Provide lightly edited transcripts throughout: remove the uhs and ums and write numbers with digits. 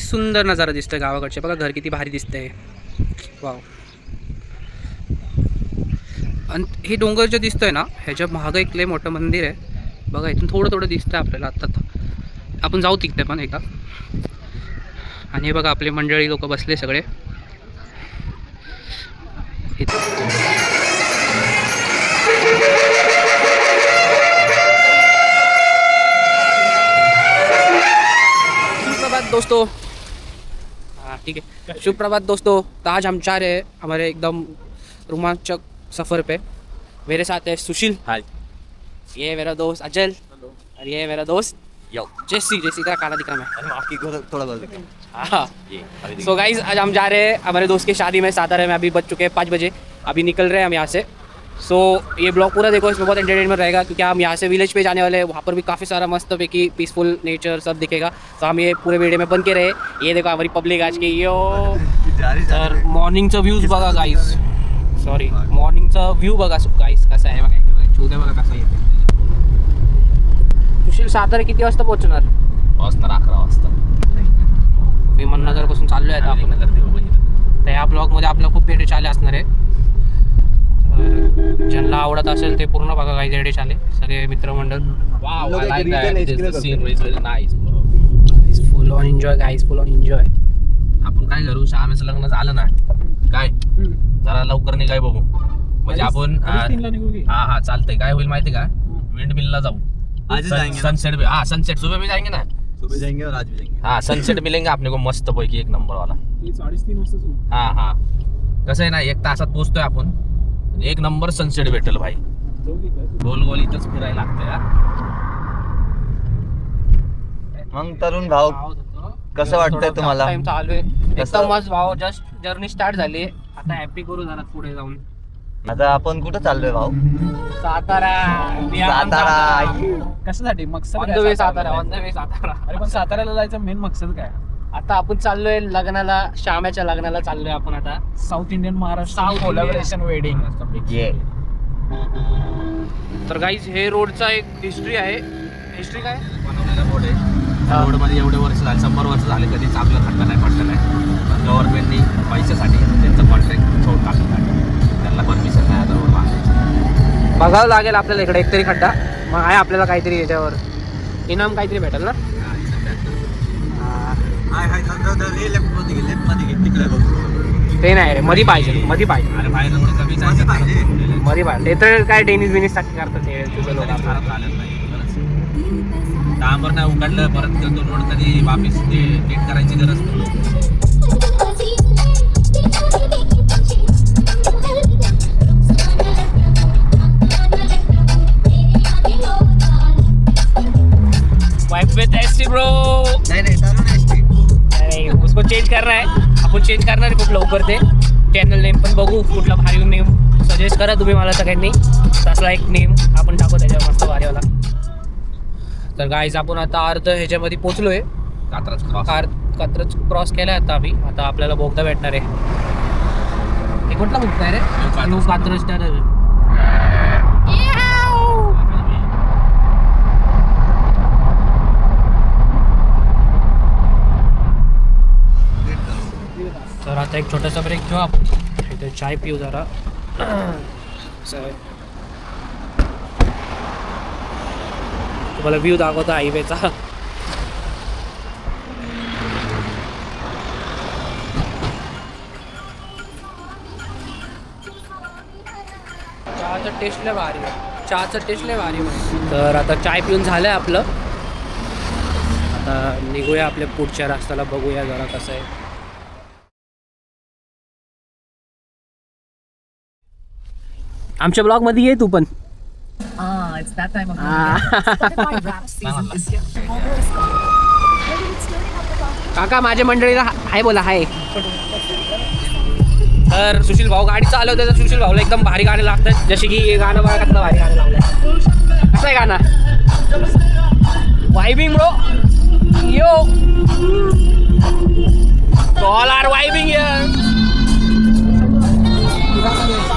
सुंदर नजारा दिसतोय गावाकडचे. बघा घर किती भारी दिसतंय. वाव. आणि हे डोंगर जे दिसतंय ना ह्याच्या मागं एक लय मोठं मंदिर आहे बघा. इथून थोडं थोडं दिसतंय आपल्याला. आत्ता आपण जाऊ तिकडे पण एकदा. आणि हे बघा आपले मंडळी लोक बसले सगळे. सुप्रभात दोस्तों. हाँ ठीक है. सुप्रभात दोस्तों. तो आज हम जा रहे हैं हमारे एकदम रोमांचक सफ़र पे. मेरे साथ है सुशील. हाय. ये मेरा दोस्त अजल. और ये मेरा दोस्त जेसी. जेसी का काला दिख रहा मैं. आपकी थोड़ा बोल. हाँ. सो गाइज आज हम जा रहे हैं हमारे दोस्त की शादी में सातारा में. अभी बज चुके हैं 5 बजे. अभी निकल रहे हैं हम यहाँ से. सो ये ब्लॉग पूरा देखो. इसमें बहुत एंटरटेनमेंट रहेगा क्योंकि हम यहाँ से विलेज पे जाने वाले हैं. वहाँ पर भी काफ़ी सारा मस्त पैकी पीसफुल नेचर सब दिखेगा. तो हम ये पूरे वीडियो में बन के रहे. ये देखो हमारी पब्लिक आज की. यो तर मॉर्निंगचा व्ह्यूज बघा गाईज. सॉरी मॉर्निंगचा व्ह्यू बघा गाईज कसा आहे बघा. शोधा बघा कसा येते. सुशील सातारा किती वाजता पोहोचणार? 11 वाजता. विमाननगरपासून चाललो आहे आता आपण. तर या ब्लॉगमध्ये आपल्याला खूप भेटे चाले असणार आहे. तर ज्यांना आवडत असेल ते पूर्ण बघा. काही भेटे चाले सगळे मित्रमंडळ. Wow, I like that. The scenery is very nice, bro. Full on enjoy guys. Full on enjoy. आपण काय करू? श्यामेचं लग्न झालं ना काय जरा लवकर निघाय बघू. म्हणजे आपण हा चालतंय. काय होईल माहिती का? विंड मिलला जाऊ. सनसेट. हाँ सनसेट सुबह भी जाएंगे ना. सुबह जाएंगे और आज भी जाएंगे. हाँ सनसेट मिलेंगे अपने को मस्त पैकी एक नंबर वाला. 3:30 वाजता. हाँ हाँ कसं आहे ना 1 तासात पोहोचतोय आपण. एक नंबर सनसेट भेटेल भाई. गोल गोल इथंच फिरायला लागतंय. मग तरुण भाऊ कसं वाटतंय तुम्हाला? टाइम चालू आहे एकदम मस्त भाऊ. जस्ट जर्नी स्टार्ट झाली. आता हॅपी करू जरा पुढे जाऊन. आता आपण कुठं चाललोय भाऊ? सातारा. सातारा. कशासाठी मकसद ऑन काय? The way Satara. On the way Satara. अरे पण साताऱ्याला जायचं मेन मकसद काय? आता आपण चाललोय लग्नाला. श्यामाच्या लग्नाला चाललोय आपण आता. South Indian Maharashtra South collaboration wedding. ये तर गाईज हे रोडचा एक हिस्ट्री आहे. हिस्ट्री काय? बनवलेला रोड आहे. रोड मध्ये एवढे वर्ष झाले 100 वर्ष झाले कधी चांगलं खड्डा नाही पडलं नाही. गव्हर्नमेंटनी पैशासाठी त्यांचं कॉन्ट्रॅक्ट सोड टाकलं आहे. त्यांना परमिशन नाही आता रोड बांधायचं. बघावं लागेल आपल्याला इकडे एकतरी खड्डा. मग आहे आपल्याला काहीतरी याच्यावर इनाम काहीतरी भेटेल ना. ते नाही रे मध्ये पाहिजे. मध्ये पाहिजे. अरे बाहेर रोड कमी जायचं मध्ये पाहिजे. ते तर काय टेनिस बिनिस साठी करतात हे तुझं लोक. खराब झालं नाही. डांबर नाही उघडलं परत तो रोड कधी वापिस ते नीट करायची गरज नाही. वाइप विद एसटी ब्रो. नाही उसको चेंज करना है. आपण चेंज करणार आहे खूप लवकर. ते चॅनल नेम पण बघू कुठला भारी नेम सजेस्ट करा तुम्ही मला सगळ्यांनी. तसला एक नेम आपण टाकू त्याच्यावर मस्त भारीवाला. तर गाईज आपण आता अर्ध ह्याच्यामध्ये पोचलोय. कात्रज क्रॉस केलाय आता आम्ही. आता आपल्याला बोगदा भेटणार आहे. हे कुठला बोगदा आहे रे? New Katraj tunnel. तर आता एक छोटासा ब्रेक घेऊ आपण. इथे चाय पिऊ जरा. तुम्हाला व्ह्यू दाखवता हायवेचा. चहाचं टेस्ट लय भारी आहे. चहाचं टेस्ट लय भारी आहे. तर आता चाय पिऊन झालं आहे आपलं. आता निघूया आपल्या पुढच्या रस्त्याला. बघूया जरा कसं आहे. आमच्या ब्लॉग मध्ये ये तू पण. It's that time of year. Spotify rap season is here. काका माझ्या मंडळीला हाय बोला. हाय. तर सुशील भाऊ गाडी चालवते. तर सुशील भाऊला एकदम भारी गाणे लागतात. जसे की हे गाणं बघा कसलं भारी गाणं लावलंय. कसं आहे गाणं? Vibing bro. Yo all are vibing here.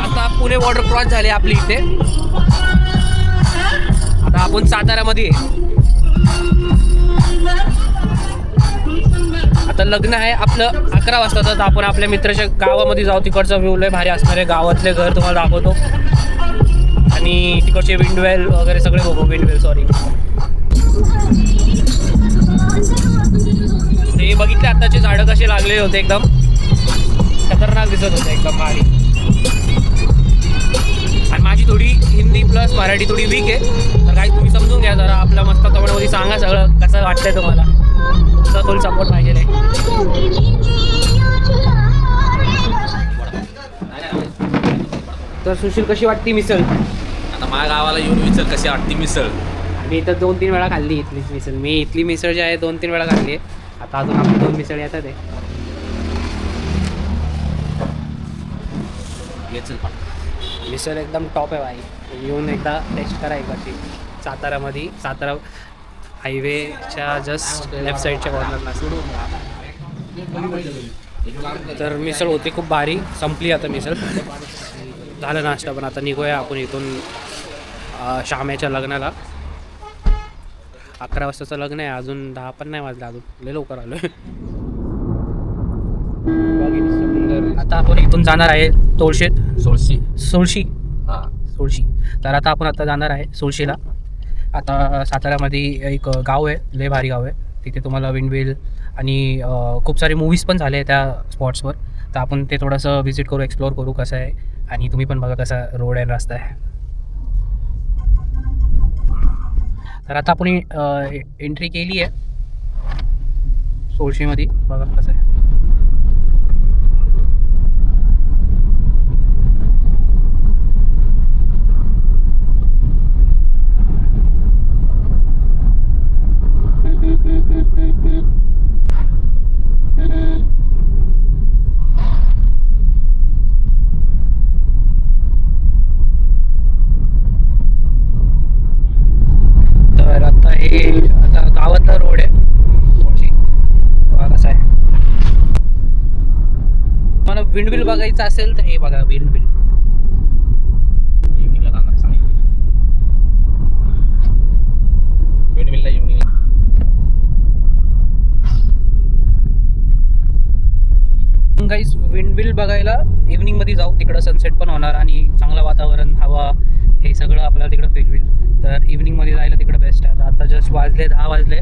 आता पुणे बॉर्डर क्रॉस झाली आपली इथे. आता आपण साताऱ्यामध्ये. आता लग्न आहे आपलं 11 वाजता, तर आपण आपल्या मित्राच्या गावामध्ये जाऊ. तिकडचं व्ह्यू लय भारी असणार आहे. गावातले घर तुम्हाला दाखवतो आणि तिकडचे विंडवेल वगैरे सगळे बघू. विंडवेल सॉरी, ते बघितले आताचे झाडं कसे लागलेले होते, एकदम खतरनाक दिसत होते, एकदम भारी. आणि माझी थोडी हिंदी प्लस मराठी थोडी वीक आहे, तर काही तुम्ही समजून घ्या जरा. आपल्या मस्त कमेंटमध्ये सांगा सगळं कसं वाटतंय तुम्हाला. तुमचा फुल सपोर्ट पाहिजे आहे. तर सुशील, कशी वाटते मिसळ? आता माझ्या गावाला येऊन विचार कशी वाटते मिसळ. मी इथं 2-3 वेळा खाल्ली इथलीच मिसळ. मी इथली मिसळ जी आहे 2-3 वेळा खाल्ली आहे. आता अजून आपली 2 मिसळ येतात आहे. मिसळ एकदम टॉप आहे भाई. येऊन एकदा टेस्ट करा एकदाची. सातारामध्ये, सातारा हायवेच्या जस्ट लेफ्ट साईडच्या कॉर्नरला. तर मिसळ होती खूप भारी. संपली आता मिसळ, झालं नाश्ता पण. आता निघूया आपण इथून शाम्याच्या लग्नाला. 11 वाजताचं लग्न आहे, अजून 10 पण नाही वाजले, अजून लय लवकर आलो आहे. आता आपण इथून जाणार आहे सोळशी. तर आता आपण जाणार आहे सोळशीला. आता साताऱ्यामध्ये एक गाव आहे, लय भारी गाव आहे. तिथे तुम्हाला विंडवेल आणि खूप सारे मूवीज पण झाले त्या स्पॉट्सवर. तर आपण ते थोडंसं व्हिजिट करू, एक्सप्लोअर करू कसं आहे. आणि तुम्ही पण बघा कसा रोड आहे, रस्ता आहे. तर आता आपण एंट्री केली आहे सोळशीमध्ये. बघा कसं आहे. आता गावातला रोड आहे कसा आहे. मला विंडमिल बघायचं असेल तर हे बघा विंडमिल. इव्हनिंगला जाणार सांगितलं. विंडमिलला इव्हनिंगला. गाईस, विंडमिल बघायला इव्हनिंगमध्ये जाऊ. तिकडं सनसेट पण होणार आणि चांगलं वातावरण, हवा, हे सगळं आपल्याला तिकडं फील होईल. तर इव्हनिंगमध्ये जायला तिकडं बेस्ट आहे. आता जस्ट वाजले 10 वाजले.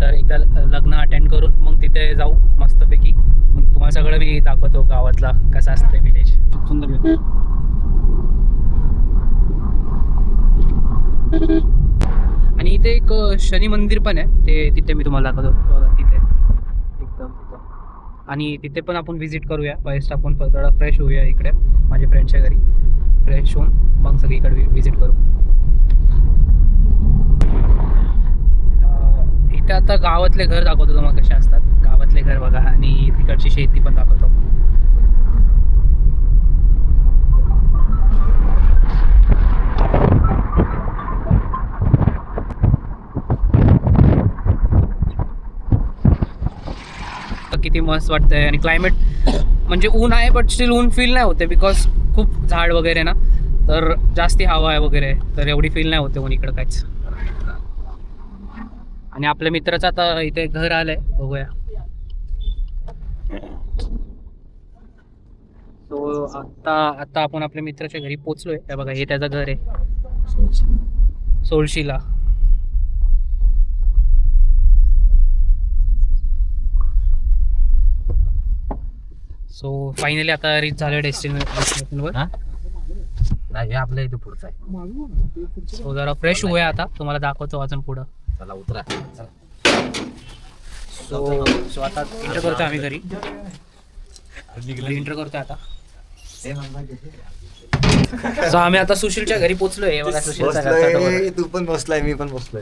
तर एकदा लग्न अटेंड करून मग तिथे जाऊ मस्तपैकी. मग तुम्हाला सगळं मी दाखवतो गावातला कसं असतं विलेज. सुंदर. आणि इथे एक शनी मंदिर पण आहे, ते तिथे मी तुम्हाला दाखवतो. बघा तिथे एकदम. आणि तिथे पण आपण व्हिजिट करूया. फर्स्ट आपण थोडा फ्रेश होऊया इकडे माझ्या फ्रेंडच्या घरी. फ्रेश होऊन मग सगळीकडे व्हिजिट करू. इथे आता गावातले घर दाखवतो तुम्हाला कसे असतात. गावातले घर बघा आणि तिकडची शेती पण दाखवतो. किती मस्त वाटतंय. आणि क्लायमेट म्हणजे ऊन आहे बट स्टील ऊन फील नाही होते, बिकॉज खूप झाड वगैरे ना, तर जास्ती हवा आहे वगैरे, तर एवढी फील नाही होते ऊन इकडं काहीच. आणि आपल्या मित्राचं आता इथे घर आलंय, बघूया. सो आता आपण आपल्या मित्राच्या घरी पोचलोय. हे बघा, हे त्याचं घर आहे सोळशीला. सो फायनली आता रीच झालं डेस्टिनेशनवर. नाही, हे आपल्या इथे पुढचं आहे. सो जरा फ्रेश होऊया आता, तुम्हाला दाखवतो अजून पुढं. चला उतरा. सो आता एंटर करतोय आम्ही घरी. एंटर करतोय आता. सो आम्ही आता सुशीलच्या घरी पोचलोय. बघा सुशीलचा घर. तू पण बसलाय, मी पण बसलोय.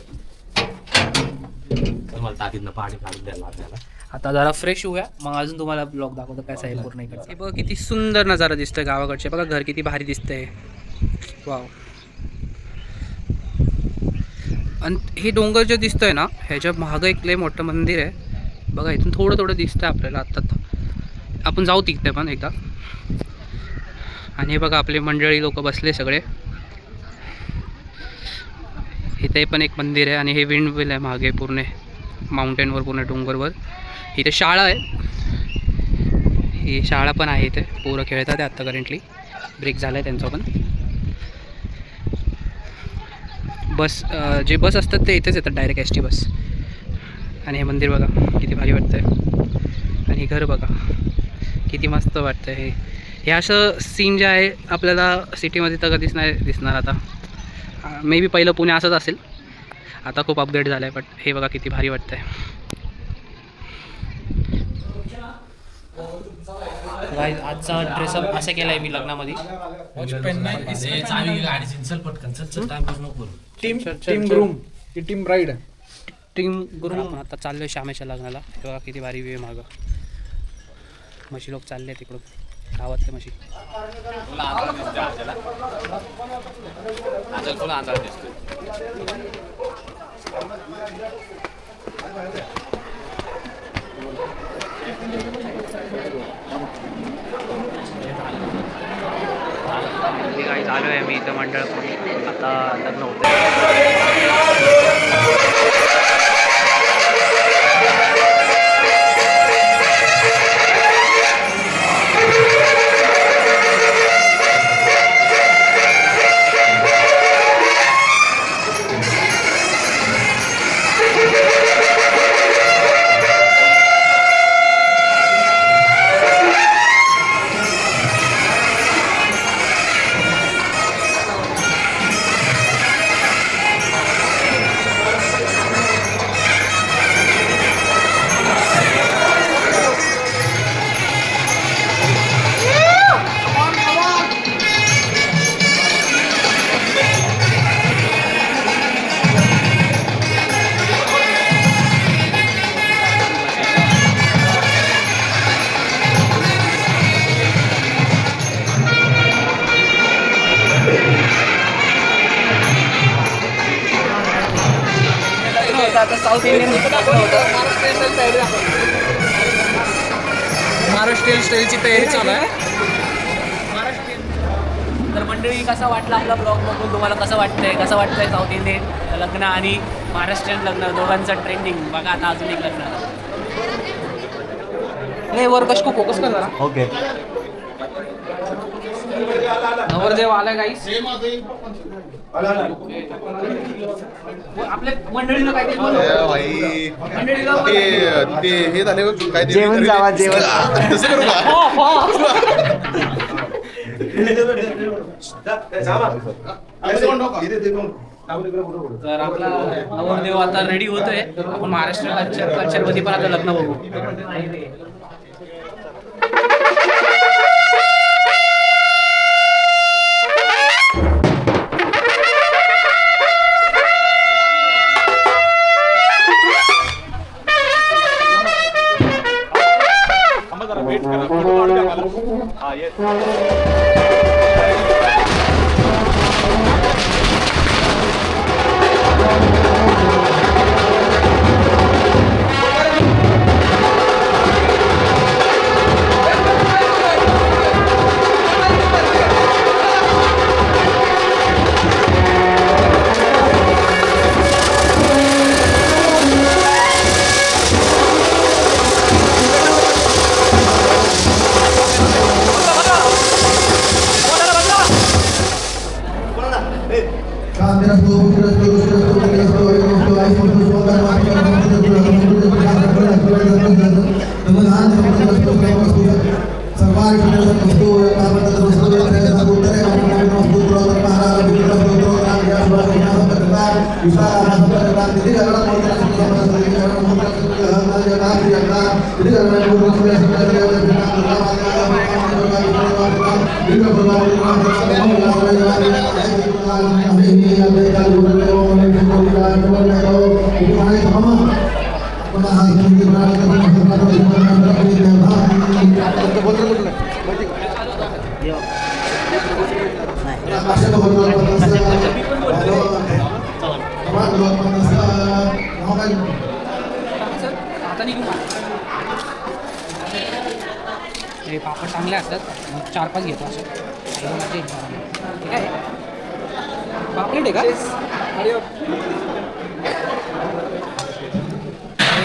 मला टाकीतनं पाणी काढून द्यायला आपल्याला. आता जरा फ्रेश होऊया, मग अजून तुम्हाला ब्लॉग दाखवतो कसं आहे पूर्ण इकडचं. हे बघा किती सुंदर नजारा दिसतोय गावाकडचे. बघा घर किती भारी दिसतंय. वाव. आणि हे डोंगर जे दिसतंय ना, ह्याच्या मागं एक लय मोठं मंदिर आहे. बघा इथून थोडं थोडं दिसतंय आपल्याला. आत्ता आपण जाऊ तिकडे पण एकदा. आणि हे बघा आपले मंडळी लोक बसले सगळे. इथे पण एक मंदिर आहे आणि हे विंडमिल आहे मागे पूर्ण माउंटेनवर, पूर्ण डोंगरवर. इथे शाळा आहे, ही शाळा पण आहे इथे, पोरं खेळतात आहे आत्ता करंटली, ब्रेक झाला आहे त्यांचा पण. बस जे बस असतात ते इथेच येतात डायरेक्ट ST बस. आणि हे मंदिर बघा किती भारी वाटतं आहे, आणि हे घर बघा किती मस्त वाटतं आहे. हे असं सीन जे आहे आपल्याला सिटीमध्ये तर कधीच नाही दिसणार आता. मे बी पहिलं पुणे असंच असेल, आता खूप अपग्रेड झालं आहे. बट हे बघा किती भारी वाटतं आहे. आजचा ड्रेसअप असं केला आहे मी लग्नामध्ये. टीम ग्रूम की टीम ब्राईड. Team groom. आपण आता चाललो आहे श्यामेच्या लग्नाला. हे बघा किती भारी व्ह्यू मागं. म्हशी लोक चालले तिकडून, गावात ते म्हशी. काही चालू आहे मी इथं मंडळ करून, आता लग्न होतं. आता साऊथ इंडियन महाराष्ट्रीयन स्टाईलची तयारी चालू आहे. तर मंडळी, कसा वाटला आपला ब्लॉग बघून? तुम्हाला कसं वाटतंय, कसं वाटतंय साऊथ इंडियन लग्न आणि महाराष्ट्रीयन लग्न दोघांचं ट्रेंडिंग? बघा आता अजून एक लग्न. नाही वर कश को फोकस कर जरा. ओके. नवरदेव आला गाईस. आपल्या मंडळीला काय ते हे झाले काय जेवण जावा जेवण. तसं करू तर आपला नवरदेव आता रेडी होतोय. आपण महाराष्ट्र कल्चरमध्ये पण आता लग्न बघू. हे पापड चांगले असतात, 4-5 घेतो असे. ठीक आहे, पापलेट आहे का?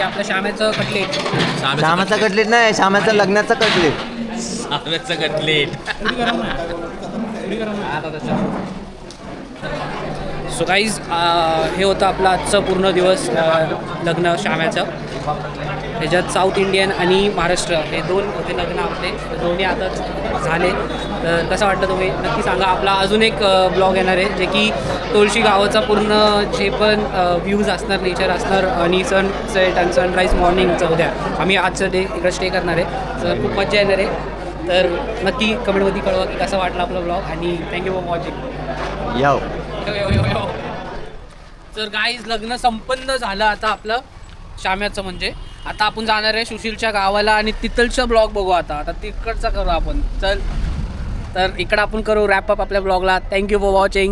आपल्या श्यामेचं कटलेट. श्यामाचा कटलेट नाही, श्यामाचा लग्नाचा कटलेट. सो गाईज हे होतं आपलं आजचं पूर्ण दिवस लग्न श्याम्याचं. त्याच्यात साऊथ इंडियन आणि महाराष्ट्र हे 2 होते लग्न आपले, दोन्ही आता झाले. तर कसं वाटतं तुम्ही नक्की सांगा. आपला अजून एक ब्लॉग येणार आहे जे की तुळशी गावाचा पूर्ण जे पण व्ह्यूज असणार, नेचर असणार आणि सनसेट आणि सनराईज मॉर्निंगचं उद्या आम्ही आजचं डे इकडे स्टे करणार आहे. तर खूप मजा येणार आहे. तर नक्की कमेंटमध्ये कळवा की कसा वाटला आपला ब्लॉग आणि थँक्यू फॉर वॉचिंग. याव तर गाईज लग्न संपन्न झालं आता आपलं श्याम्याचं. म्हणजे आता आपण जाणार आहे सुशीलच्या गावाला आणि तिथलचा ब्लॉग बघू. आता तिकडचा करू आपण. चल तर इकडं आपण करू रॅप अप आपल्या ब्लॉगला. Thank you for watching.